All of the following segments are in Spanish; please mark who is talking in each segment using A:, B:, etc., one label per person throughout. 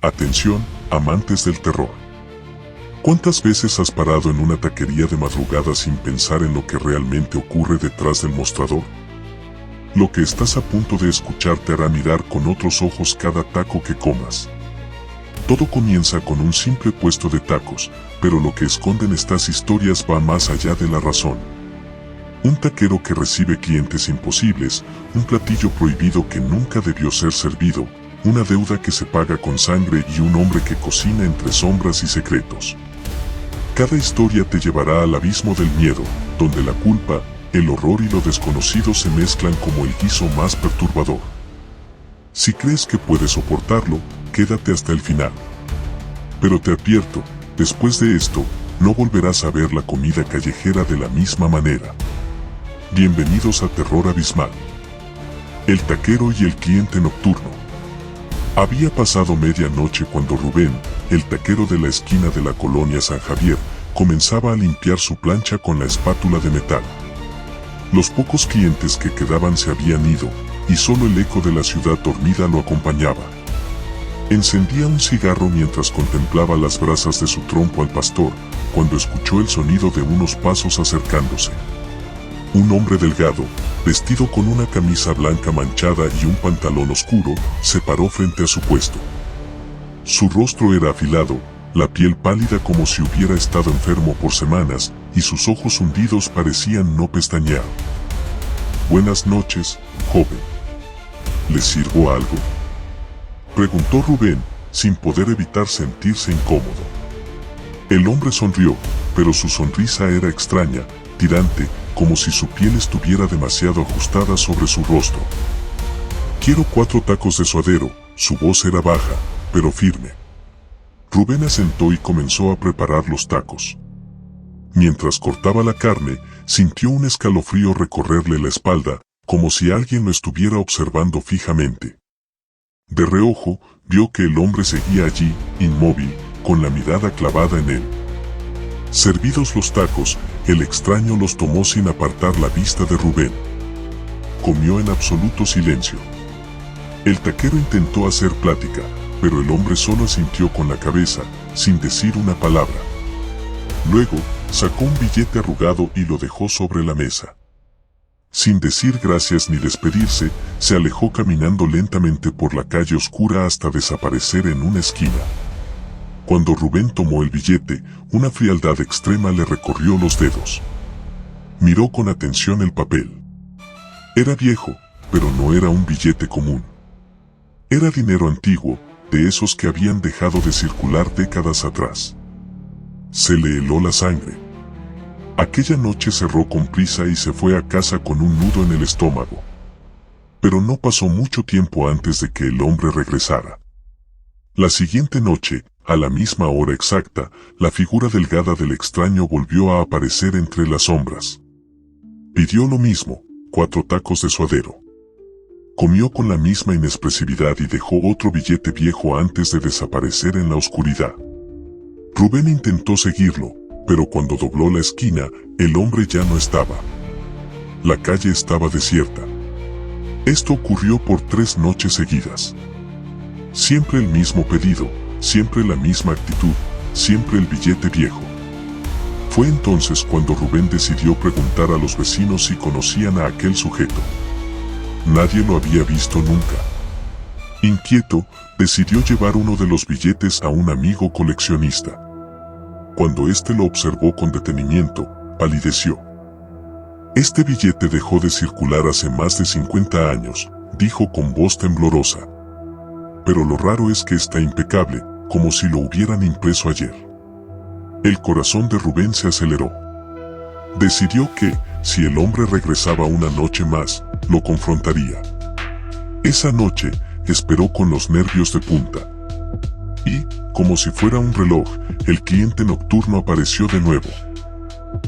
A: Atención, amantes del terror. ¿Cuántas veces has parado en una taquería de madrugada sin pensar en lo que realmente ocurre detrás del mostrador? Lo que estás a punto de escuchar te hará mirar con otros ojos cada taco que comas. Todo comienza con un simple puesto de tacos, pero lo que esconden estas historias va más allá de la razón. Un taquero que recibe clientes imposibles, un platillo prohibido que nunca debió ser servido, una deuda que se paga con sangre y un hombre que cocina entre sombras y secretos. Cada historia te llevará al abismo del miedo, donde la culpa, el horror y lo desconocido se mezclan como el guiso más perturbador. Si crees que puedes soportarlo, quédate hasta el final. Pero te advierto, después de esto, no volverás a ver la comida callejera de la misma manera. Bienvenidos a Terror Abismal. El taquero y el cliente nocturno. Había pasado medianoche cuando Rubén, el taquero de la esquina de la colonia San Javier, comenzaba a limpiar su plancha con la espátula de metal. Los pocos clientes que quedaban se habían ido, y solo el eco de la ciudad dormida lo acompañaba. Encendía un cigarro mientras contemplaba las brasas de su trompo al pastor, cuando escuchó el sonido de unos pasos acercándose. Un hombre delgado, vestido con una camisa blanca manchada y un pantalón oscuro, se paró frente a su puesto. Su rostro era afilado, la piel pálida como si hubiera estado enfermo por semanas, y sus ojos hundidos parecían no pestañear. «Buenas noches, joven. ¿Les sirvo algo?», preguntó Rubén, sin poder evitar sentirse incómodo. El hombre sonrió, pero su sonrisa era extraña, tirante, como si su piel estuviera demasiado ajustada sobre su rostro. «Quiero 4 tacos de suadero», su voz era baja, pero firme. Rubén asentó y comenzó a preparar los tacos. Mientras cortaba la carne, sintió un escalofrío recorrerle la espalda, como si alguien lo estuviera observando fijamente. De reojo, vio que el hombre seguía allí, inmóvil, con la mirada clavada en él. Servidos los tacos, el extraño los tomó sin apartar la vista de Rubén. Comió en absoluto silencio. El taquero intentó hacer plática, pero el hombre solo asintió con la cabeza, sin decir una palabra. Luego, sacó un billete arrugado y lo dejó sobre la mesa. Sin decir gracias ni despedirse, se alejó caminando lentamente por la calle oscura hasta desaparecer en una esquina. Cuando Rubén tomó el billete, una frialdad extrema le recorrió los dedos. Miró con atención el papel. Era viejo, pero no era un billete común. Era dinero antiguo, de esos que habían dejado de circular décadas atrás. Se le heló la sangre. Aquella noche cerró con prisa y se fue a casa con un nudo en el estómago. Pero no pasó mucho tiempo antes de que el hombre regresara. La siguiente noche, a la misma hora exacta, la figura delgada del extraño volvió a aparecer entre las sombras. Pidió lo mismo, 4 tacos de suadero. Comió con la misma inexpresividad y dejó otro billete viejo antes de desaparecer en la oscuridad. Rubén intentó seguirlo, pero cuando dobló la esquina, el hombre ya no estaba. La calle estaba desierta. Esto ocurrió por 3 noches seguidas. Siempre el mismo pedido, siempre la misma actitud, siempre el billete viejo. Fue entonces cuando Rubén decidió preguntar a los vecinos si conocían a aquel sujeto. Nadie lo había visto nunca. Inquieto, decidió llevar uno de los billetes a un amigo coleccionista. Cuando éste lo observó con detenimiento, palideció. «Este billete dejó de circular hace más de 50 años», dijo con voz temblorosa. «Pero lo raro es que está impecable, como si lo hubieran impreso ayer». El corazón de Rubén se aceleró. Decidió que, si el hombre regresaba una noche más, lo confrontaría. Esa noche, esperó con los nervios de punta. Y, como si fuera un reloj, el cliente nocturno apareció de nuevo.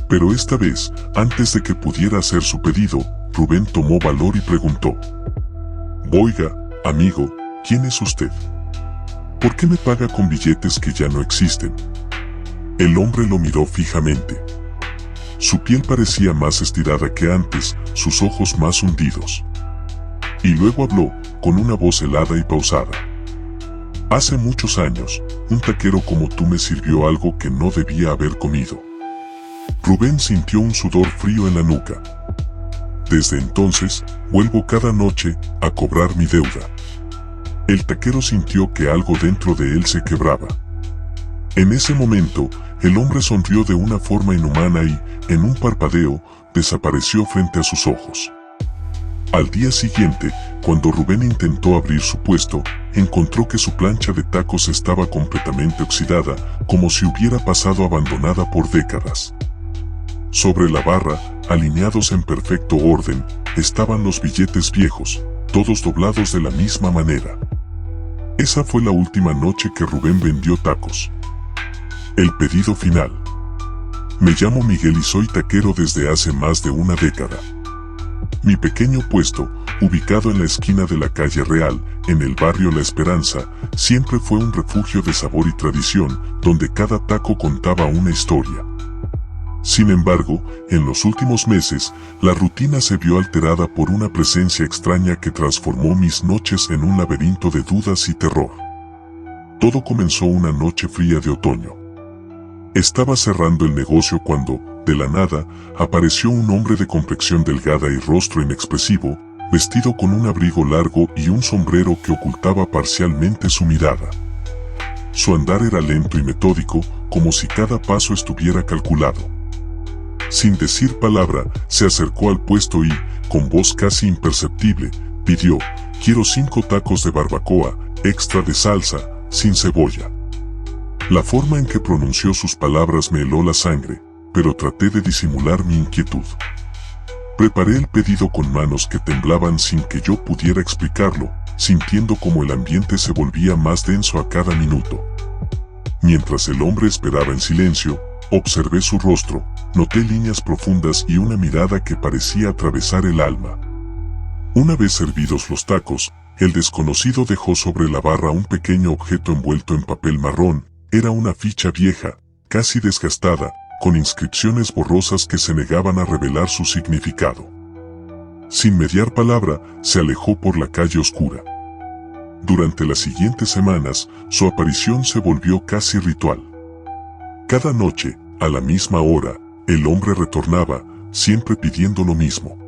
A: Pero esta vez, antes de que pudiera hacer su pedido, Rubén tomó valor y preguntó: «Oiga, amigo, ¿quién es usted? ¿Por qué me paga con billetes que ya no existen?». El hombre lo miró fijamente. Su piel parecía más estirada que antes, sus ojos más hundidos. Y luego habló, con una voz helada y pausada. Hace muchos años, un taquero como tú me sirvió algo que no debía haber comido. Rubén sintió un sudor frío en la nuca. Desde entonces, vuelvo cada noche a cobrar mi deuda. El taquero sintió que algo dentro de él se quebraba. En ese momento, el hombre sonrió de una forma inhumana y, en un parpadeo, desapareció frente a sus ojos. Al día siguiente, cuando Rubén intentó abrir su puesto, encontró que su plancha de tacos estaba completamente oxidada, como si hubiera pasado abandonada por décadas. Sobre la barra, alineados en perfecto orden, estaban los billetes viejos, todos doblados de la misma manera. Esa fue la última noche que Rubén vendió tacos. El pedido final. Me llamo Miguel y soy taquero desde hace más de una década. Mi pequeño puesto, ubicado en la esquina de la calle Real, en el barrio La Esperanza, siempre fue un refugio de sabor y tradición, donde cada taco contaba una historia. Sin embargo, en los últimos meses, la rutina se vio alterada por una presencia extraña que transformó mis noches en un laberinto de dudas y terror. Todo comenzó una noche fría de otoño. Estaba cerrando el negocio cuando, de la nada, apareció un hombre de complexión delgada y rostro inexpresivo, vestido con un abrigo largo y un sombrero que ocultaba parcialmente su mirada. Su andar era lento y metódico, como si cada paso estuviera calculado. Sin decir palabra, se acercó al puesto y, con voz casi imperceptible, pidió: «Quiero 5 tacos de barbacoa, extra de salsa, sin cebolla». La forma en que pronunció sus palabras me heló la sangre, pero traté de disimular mi inquietud. Preparé el pedido con manos que temblaban sin que yo pudiera explicarlo, sintiendo como el ambiente se volvía más denso a cada minuto. Mientras el hombre esperaba en silencio, observé su rostro, noté líneas profundas y una mirada que parecía atravesar el alma. Una vez servidos los tacos, el desconocido dejó sobre la barra un pequeño objeto envuelto en papel marrón. Era una ficha vieja, casi desgastada, con inscripciones borrosas que se negaban a revelar su significado. Sin mediar palabra, se alejó por la calle oscura. Durante las siguientes semanas, su aparición se volvió casi ritual. Cada noche, a la misma hora, el hombre retornaba, siempre pidiendo lo mismo.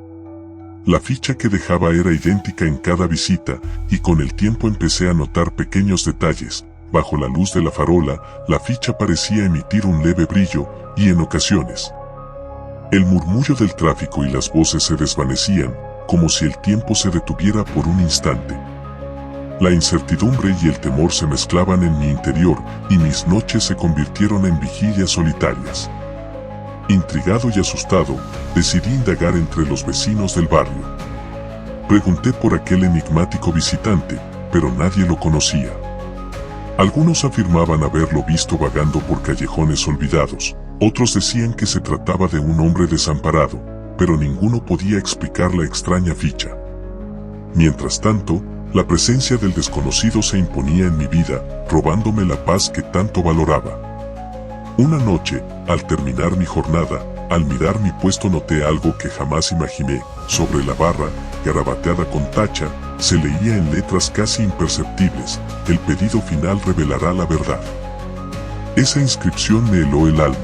A: La ficha que dejaba era idéntica en cada visita, y con el tiempo empecé a notar pequeños detalles. Bajo la luz de la farola, la ficha parecía emitir un leve brillo, y en ocasiones, el murmullo del tráfico y las voces se desvanecían, como si el tiempo se detuviera por un instante. La incertidumbre y el temor se mezclaban en mi interior, y mis noches se convirtieron en vigilias solitarias. Intrigado y asustado, decidí indagar entre los vecinos del barrio. Pregunté por aquel enigmático visitante, pero nadie lo conocía. Algunos afirmaban haberlo visto vagando por callejones olvidados, otros decían que se trataba de un hombre desamparado, pero ninguno podía explicar la extraña ficha. Mientras tanto, la presencia del desconocido se imponía en mi vida, robándome la paz que tanto valoraba. Una noche, al terminar mi jornada, al mirar mi puesto noté algo que jamás imaginé. Sobre la barra, garabateada con tacha, se leía en letras casi imperceptibles: «El pedido final revelará la verdad». Esa inscripción me heló el alma.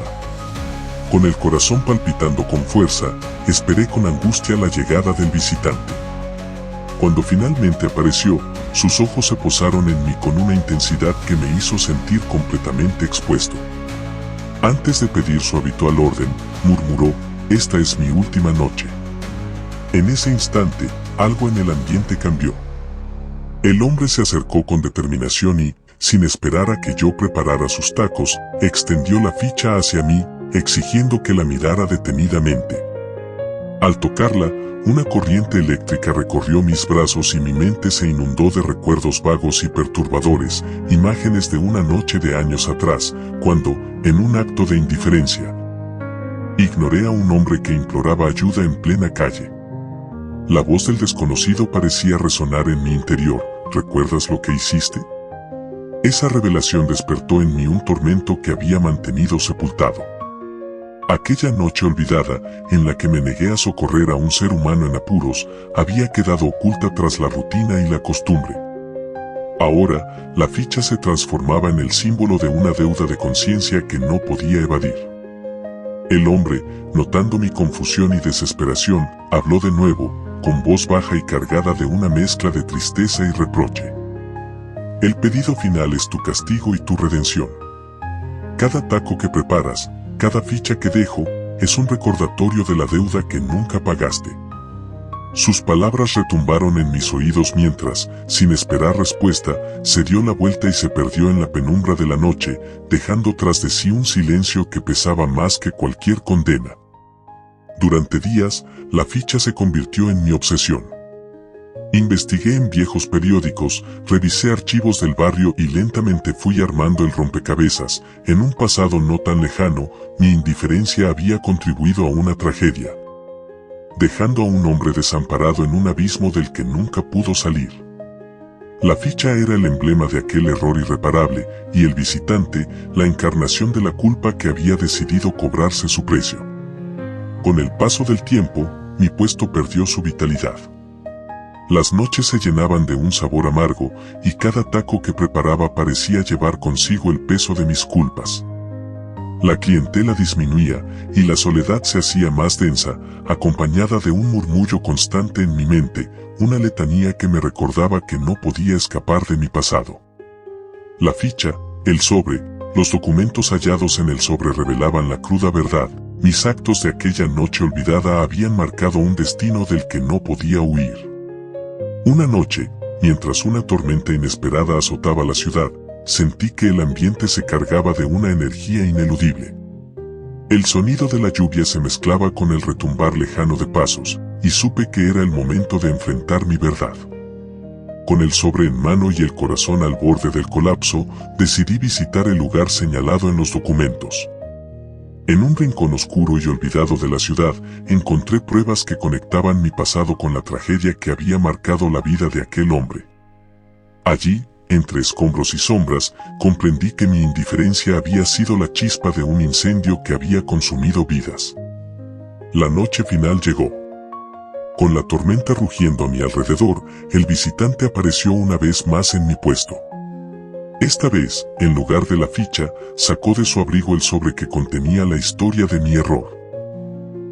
A: Con el corazón palpitando con fuerza, esperé con angustia la llegada del visitante. Cuando finalmente apareció, sus ojos se posaron en mí con una intensidad que me hizo sentir completamente expuesto. Antes de pedir su habitual orden, murmuró: «Esta es mi última noche». En ese instante, algo en el ambiente cambió. El hombre se acercó con determinación y, sin esperar a que yo preparara sus tacos, extendió la ficha hacia mí, exigiendo que la mirara detenidamente. Al tocarla, una corriente eléctrica recorrió mis brazos y mi mente se inundó de recuerdos vagos y perturbadores, imágenes de una noche de años atrás, cuando, en un acto de indiferencia, ignoré a un hombre que imploraba ayuda en plena calle. La voz del desconocido parecía resonar en mi interior: «¿Recuerdas lo que hiciste?». Esa revelación despertó en mí un tormento que había mantenido sepultado. Aquella noche olvidada, en la que me negué a socorrer a un ser humano en apuros, había quedado oculta tras la rutina y la costumbre. Ahora, la ficha se transformaba en el símbolo de una deuda de conciencia que no podía evadir. El hombre, notando mi confusión y desesperación, habló de nuevo, con voz baja y cargada de una mezcla de tristeza y reproche. El pedido final es tu castigo y tu redención. Cada taco que preparas, cada ficha que dejo, es un recordatorio de la deuda que nunca pagaste. Sus palabras retumbaron en mis oídos mientras, sin esperar respuesta, se dio la vuelta y se perdió en la penumbra de la noche, dejando tras de sí un silencio que pesaba más que cualquier condena. Durante días, la ficha se convirtió en mi obsesión. Investigué en viejos periódicos, revisé archivos del barrio y lentamente fui armando el rompecabezas. En un pasado no tan lejano, mi indiferencia había contribuido a una tragedia, dejando a un hombre desamparado en un abismo del que nunca pudo salir. La ficha era el emblema de aquel error irreparable, y el visitante, la encarnación de la culpa que había decidido cobrarse su precio. Con el paso del tiempo, mi puesto perdió su vitalidad. Las noches se llenaban de un sabor amargo, y cada taco que preparaba parecía llevar consigo el peso de mis culpas. La clientela disminuía, y la soledad se hacía más densa, acompañada de un murmullo constante en mi mente, una letanía que me recordaba que no podía escapar de mi pasado. La ficha, el sobre, los documentos hallados en el sobre revelaban la cruda verdad. Mis actos de aquella noche olvidada habían marcado un destino del que no podía huir. Una noche, mientras una tormenta inesperada azotaba la ciudad, sentí que el ambiente se cargaba de una energía ineludible. El sonido de la lluvia se mezclaba con el retumbar lejano de pasos, y supe que era el momento de enfrentar mi verdad. Con el sobre en mano y el corazón al borde del colapso, decidí visitar el lugar señalado en los documentos. En un rincón oscuro y olvidado de la ciudad, encontré pruebas que conectaban mi pasado con la tragedia que había marcado la vida de aquel hombre. Allí, entre escombros y sombras, comprendí que mi indiferencia había sido la chispa de un incendio que había consumido vidas. La noche final llegó. Con la tormenta rugiendo a mi alrededor, el visitante apareció una vez más en mi puesto. Esta vez, en lugar de la ficha, sacó de su abrigo el sobre que contenía la historia de mi error.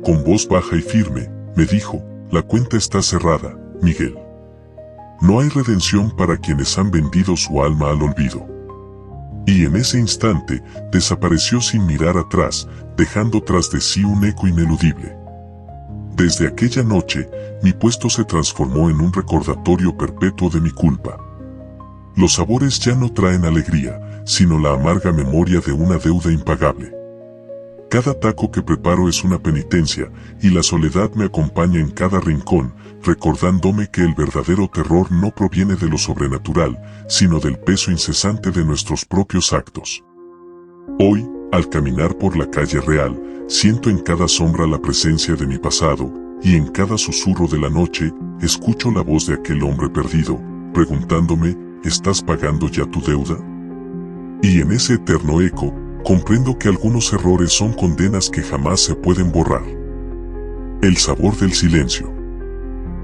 A: Con voz baja y firme, me dijo, la cuenta está cerrada, Miguel. No hay redención para quienes han vendido su alma al olvido. Y en ese instante, desapareció sin mirar atrás, dejando tras de sí un eco ineludible. Desde aquella noche, mi puesto se transformó en un recordatorio perpetuo de mi culpa. Los sabores ya no traen alegría, sino la amarga memoria de una deuda impagable. Cada taco que preparo es una penitencia, y la soledad me acompaña en cada rincón, recordándome que el verdadero terror no proviene de lo sobrenatural, sino del peso incesante de nuestros propios actos. Hoy, al caminar por la calle real, siento en cada sombra la presencia de mi pasado, y en cada susurro de la noche, escucho la voz de aquel hombre perdido, preguntándome, ¿estás pagando ya tu deuda? Y en ese eterno eco, comprendo que algunos errores son condenas que jamás se pueden borrar. El sabor del silencio.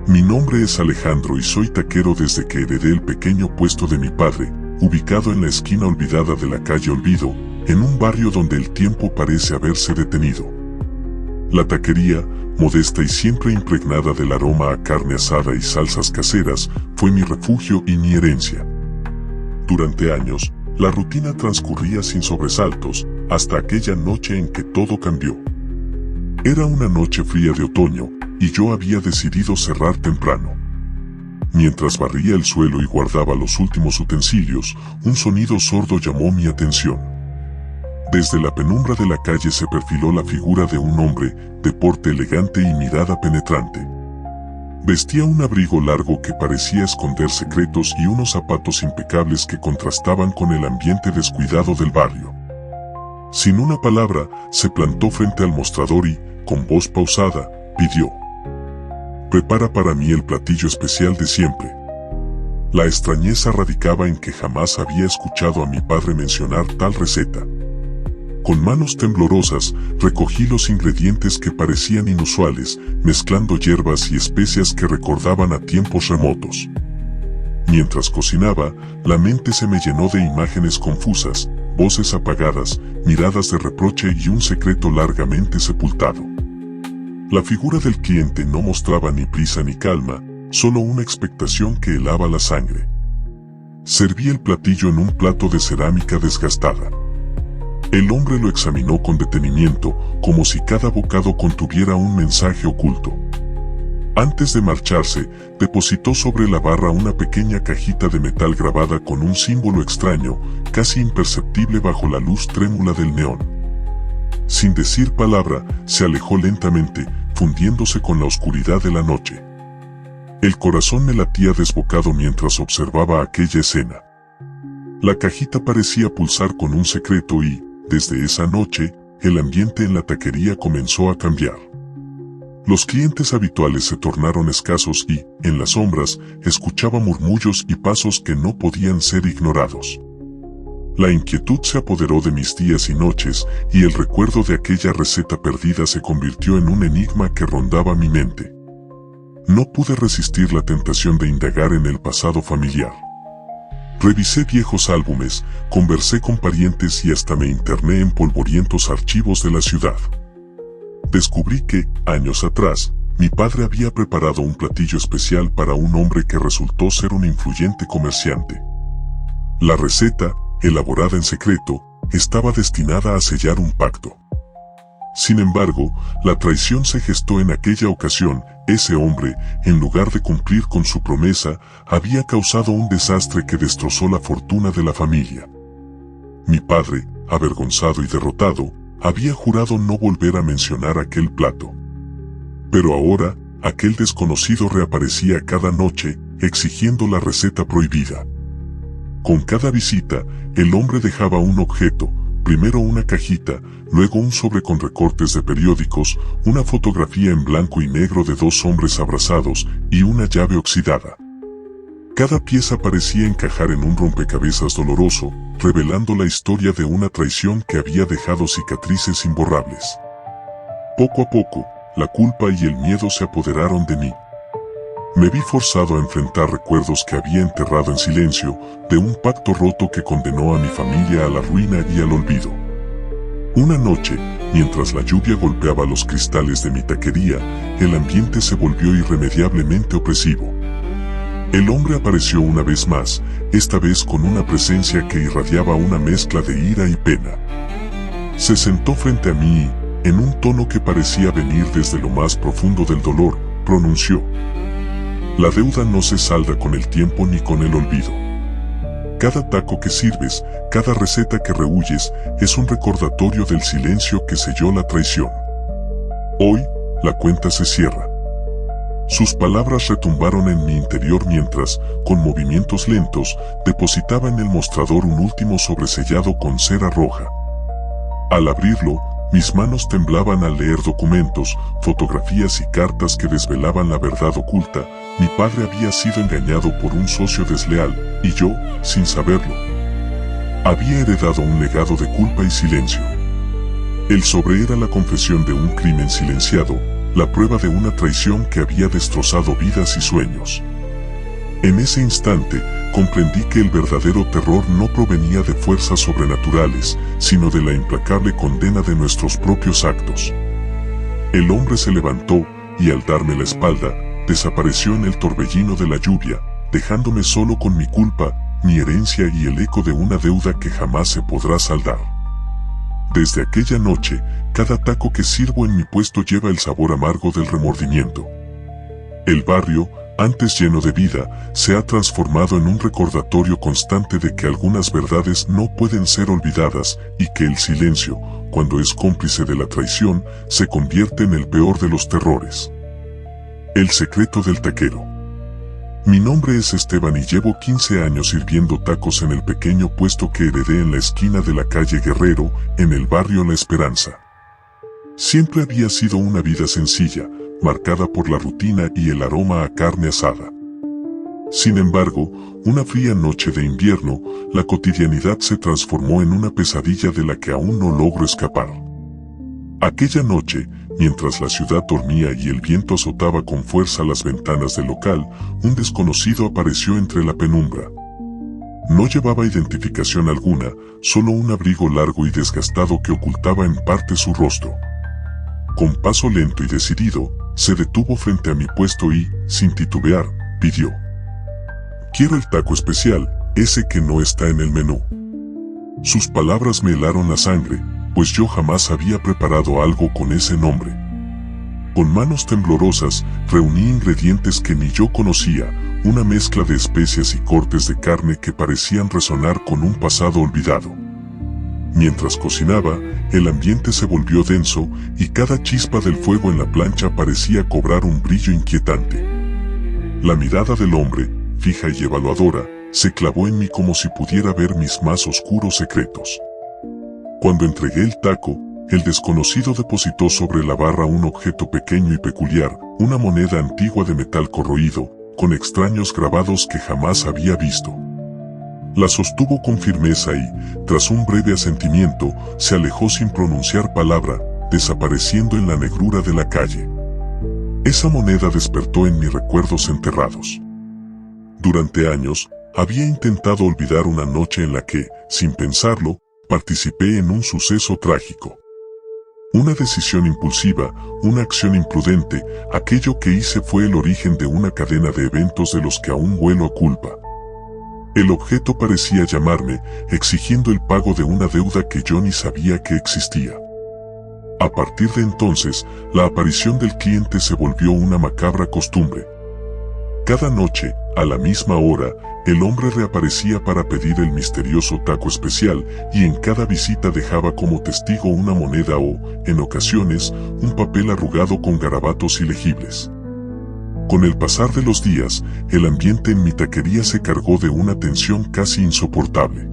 A: Mi nombre es Alejandro y soy taquero desde que heredé el pequeño puesto de mi padre, ubicado en la esquina olvidada de la calle Olvido, en un barrio donde el tiempo parece haberse detenido. La taquería, modesta y siempre impregnada del aroma a carne asada y salsas caseras, fue mi refugio y mi herencia. Durante años, la rutina transcurría sin sobresaltos, hasta aquella noche en que todo cambió. Era una noche fría de otoño, y yo había decidido cerrar temprano. Mientras barría el suelo y guardaba los últimos utensilios, un sonido sordo llamó mi atención. Desde la penumbra de la calle se perfiló la figura de un hombre, de porte elegante y mirada penetrante. Vestía un abrigo largo que parecía esconder secretos y unos zapatos impecables que contrastaban con el ambiente descuidado del barrio. Sin una palabra, se plantó frente al mostrador y, con voz pausada, pidió: «Prepara para mí el platillo especial de siempre». La extrañeza radicaba en que jamás había escuchado a mi padre mencionar tal receta. Con manos temblorosas, recogí los ingredientes que parecían inusuales, mezclando hierbas y especias que recordaban a tiempos remotos. Mientras cocinaba, la mente se me llenó de imágenes confusas, voces apagadas, miradas de reproche y un secreto largamente sepultado. La figura del cliente no mostraba ni prisa ni calma, solo una expectación que helaba la sangre. Serví el platillo en un plato de cerámica desgastada. El hombre lo examinó con detenimiento, como si cada bocado contuviera un mensaje oculto. Antes de marcharse, depositó sobre la barra una pequeña cajita de metal grabada con un símbolo extraño, casi imperceptible bajo la luz trémula del neón. Sin decir palabra, se alejó lentamente, fundiéndose con la oscuridad de la noche. El corazón me latía desbocado mientras observaba aquella escena. La cajita parecía pulsar con un secreto y, desde esa noche, el ambiente en la taquería comenzó a cambiar. Los clientes habituales se tornaron escasos y, en las sombras, escuchaba murmullos y pasos que no podían ser ignorados. La inquietud se apoderó de mis días y noches, y el recuerdo de aquella receta perdida se convirtió en un enigma que rondaba mi mente. No pude resistir la tentación de indagar en el pasado familiar. Revisé viejos álbumes, conversé con parientes y hasta me interné en polvorientos archivos de la ciudad. Descubrí que, años atrás, mi padre había preparado un platillo especial para un hombre que resultó ser un influyente comerciante. La receta, elaborada en secreto, estaba destinada a sellar un pacto. Sin embargo, la traición se gestó en aquella ocasión. Ese hombre, en lugar de cumplir con su promesa, había causado un desastre que destrozó la fortuna de la familia. Mi padre, avergonzado y derrotado, había jurado no volver a mencionar aquel plato. Pero ahora, aquel desconocido reaparecía cada noche, exigiendo la receta prohibida. Con cada visita, el hombre dejaba un objeto, primero una cajita, luego un sobre con recortes de periódicos, una fotografía en blanco y negro de dos hombres abrazados y una llave oxidada. Cada pieza parecía encajar en un rompecabezas doloroso, revelando la historia de una traición que había dejado cicatrices imborrables. Poco a poco, la culpa y el miedo se apoderaron de mí. Me vi forzado a enfrentar recuerdos que había enterrado en silencio, de un pacto roto que condenó a mi familia a la ruina y al olvido. Una noche, mientras la lluvia golpeaba los cristales de mi taquería, el ambiente se volvió irremediablemente opresivo. El hombre apareció una vez más, esta vez con una presencia que irradiaba una mezcla de ira y pena. Se sentó frente a mí y, en un tono que parecía venir desde lo más profundo del dolor, pronunció: «La deuda no se salda con el tiempo ni con el olvido. Cada taco que sirves, cada receta que rehuyes, es un recordatorio del silencio que selló la traición. Hoy, la cuenta se cierra». Sus palabras retumbaron en mi interior mientras, con movimientos lentos, depositaba en el mostrador un último sobresellado con cera roja. Al abrirlo, mis manos temblaban al leer documentos, fotografías y cartas que desvelaban la verdad oculta. Mi padre había sido engañado por un socio desleal, y yo, sin saberlo, había heredado un legado de culpa y silencio. El sobre era la confesión de un crimen silenciado, la prueba de una traición que había destrozado vidas y sueños. En ese instante, comprendí que el verdadero terror no provenía de fuerzas sobrenaturales, sino de la implacable condena de nuestros propios actos. El hombre se levantó, y al darme la espalda, desapareció en el torbellino de la lluvia, dejándome solo con mi culpa, mi herencia y el eco de una deuda que jamás se podrá saldar. Desde aquella noche, cada taco que sirvo en mi puesto lleva el sabor amargo del remordimiento. El barrio, antes lleno de vida, se ha transformado en un recordatorio constante de que algunas verdades no pueden ser olvidadas y que el silencio, cuando es cómplice de la traición, se convierte en el peor de los terrores. El secreto del taquero. Mi nombre es Esteban y llevo 15 años sirviendo tacos en el pequeño puesto que heredé en la esquina de la calle Guerrero, en el barrio La Esperanza. Siempre había sido una vida sencilla, marcada por la rutina y el aroma a carne asada. Sin embargo, una fría noche de invierno, la cotidianidad se transformó en una pesadilla de la que aún no logro escapar. Aquella noche, mientras la ciudad dormía y el viento azotaba con fuerza las ventanas del local, un desconocido apareció entre la penumbra. No llevaba identificación alguna, solo un abrigo largo y desgastado que ocultaba en parte su rostro. Con paso lento y decidido, se detuvo frente a mi puesto y, sin titubear, pidió: «Quiero el taco especial, ese que no está en el menú». Sus palabras me helaron la sangre, pues yo jamás había preparado algo con ese nombre. Con manos temblorosas, reuní ingredientes que ni yo conocía, una mezcla de especias y cortes de carne que parecían resonar con un pasado olvidado. Mientras cocinaba, el ambiente se volvió denso y cada chispa del fuego en la plancha parecía cobrar un brillo inquietante. La mirada del hombre, fija y evaluadora, se clavó en mí como si pudiera ver mis más oscuros secretos. Cuando entregué el taco, el desconocido depositó sobre la barra un objeto pequeño y peculiar, una moneda antigua de metal corroído, con extraños grabados que jamás había visto. La sostuvo con firmeza y, tras un breve asentimiento, se alejó sin pronunciar palabra, desapareciendo en la negrura de la calle. Esa moneda despertó en mis recuerdos enterrados. Durante años, había intentado olvidar una noche en la que, sin pensarlo, participé en un suceso trágico. Una decisión impulsiva, una acción imprudente, aquello que hice fue el origen de una cadena de eventos de los que aún huelo a culpa. El objeto parecía llamarme, exigiendo el pago de una deuda que yo ni sabía que existía. A partir de entonces, la aparición del cliente se volvió una macabra costumbre. Cada noche, a la misma hora, el hombre reaparecía para pedir el misterioso taco especial y en cada visita dejaba como testigo una moneda o, en ocasiones, un papel arrugado con garabatos ilegibles. Con el pasar de los días, el ambiente en mi taquería se cargó de una tensión casi insoportable.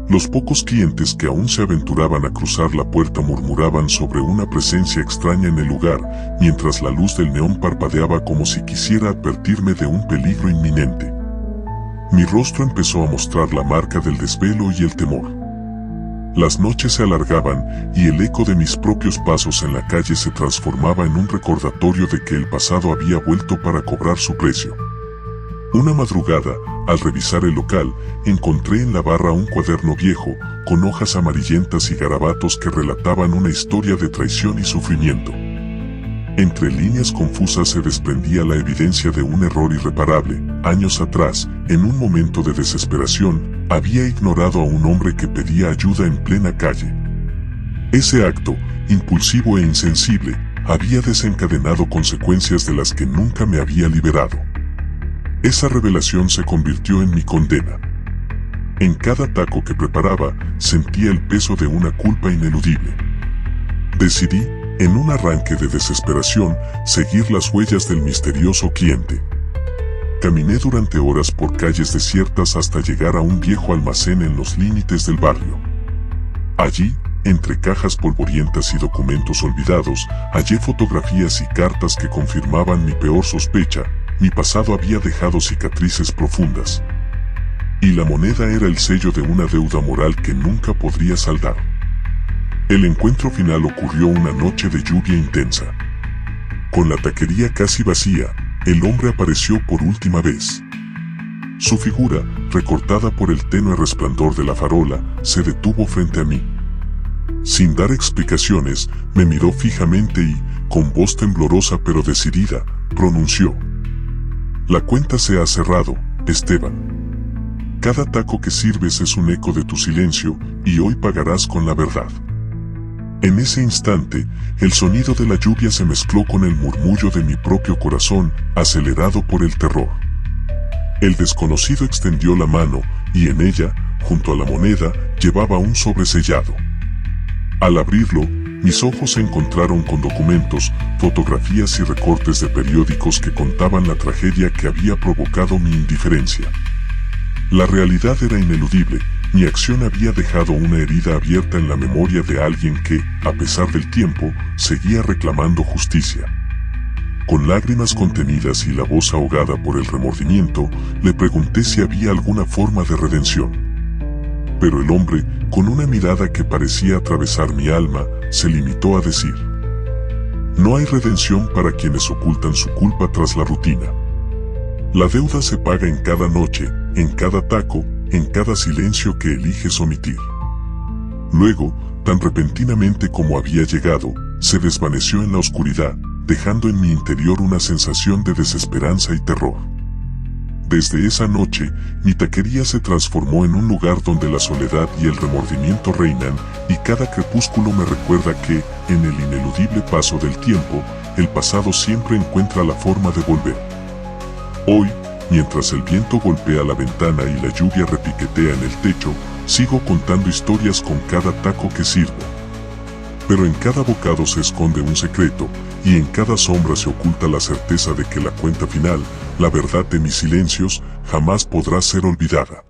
A: Los pocos clientes que aún se aventuraban a cruzar la puerta murmuraban sobre una presencia extraña en el lugar, mientras la luz del neón parpadeaba como si quisiera advertirme de un peligro inminente. Mi rostro empezó a mostrar la marca del desvelo y el temor. Las noches se alargaban y el eco de mis propios pasos en la calle se transformaba en un recordatorio de que el pasado había vuelto para cobrar su precio. Una madrugada, al revisar el local, encontré en la barra un cuaderno viejo, con hojas amarillentas y garabatos que relataban una historia de traición y sufrimiento. Entre líneas confusas se desprendía la evidencia de un error irreparable. Años atrás, en un momento de desesperación, había ignorado a un hombre que pedía ayuda en plena calle. Ese acto, impulsivo e insensible, había desencadenado consecuencias de las que nunca me había liberado. Esa revelación se convirtió en mi condena. En cada taco que preparaba, sentía el peso de una culpa ineludible. Decidí, en un arranque de desesperación, seguir las huellas del misterioso cliente. Caminé durante horas por calles desiertas hasta llegar a un viejo almacén en los límites del barrio. Allí, entre cajas polvorientas y documentos olvidados, hallé fotografías y cartas que confirmaban mi peor sospecha: mi pasado había dejado cicatrices profundas. Y la moneda era el sello de una deuda moral que nunca podría saldar. El encuentro final ocurrió una noche de lluvia intensa. Con la taquería casi vacía, el hombre apareció por última vez. Su figura, recortada por el tenue resplandor de la farola, se detuvo frente a mí. Sin dar explicaciones, me miró fijamente y, con voz temblorosa pero decidida, pronunció: «La cuenta se ha cerrado, Esteban. Cada taco que sirves es un eco de tu silencio, y hoy pagarás con la verdad». En ese instante, el sonido de la lluvia se mezcló con el murmullo de mi propio corazón, acelerado por el terror. El desconocido extendió la mano, y en ella, junto a la moneda, llevaba un sobre sellado. Al abrirlo, mis ojos se encontraron con documentos, fotografías y recortes de periódicos que contaban la tragedia que había provocado mi indiferencia. La realidad era ineludible. Mi acción había dejado una herida abierta en la memoria de alguien que, a pesar del tiempo, seguía reclamando justicia. Con lágrimas contenidas y la voz ahogada por el remordimiento, le pregunté si había alguna forma de redención. Pero el hombre, con una mirada que parecía atravesar mi alma, se limitó a decir: no hay redención para quienes ocultan su culpa tras la rutina. La deuda se paga en cada noche, en cada taco, en cada silencio que eliges omitir. Luego, tan repentinamente como había llegado, se desvaneció en la oscuridad, dejando en mi interior una sensación de desesperanza y terror. Desde esa noche, mi taquería se transformó en un lugar donde la soledad y el remordimiento reinan, y cada crepúsculo me recuerda que, en el ineludible paso del tiempo, el pasado siempre encuentra la forma de volver. Hoy, mientras el viento golpea la ventana y la lluvia repiquetea en el techo, sigo contando historias con cada taco que sirvo. Pero en cada bocado se esconde un secreto, y en cada sombra se oculta la certeza de que la cuenta final, la verdad de mis silencios, jamás podrá ser olvidada.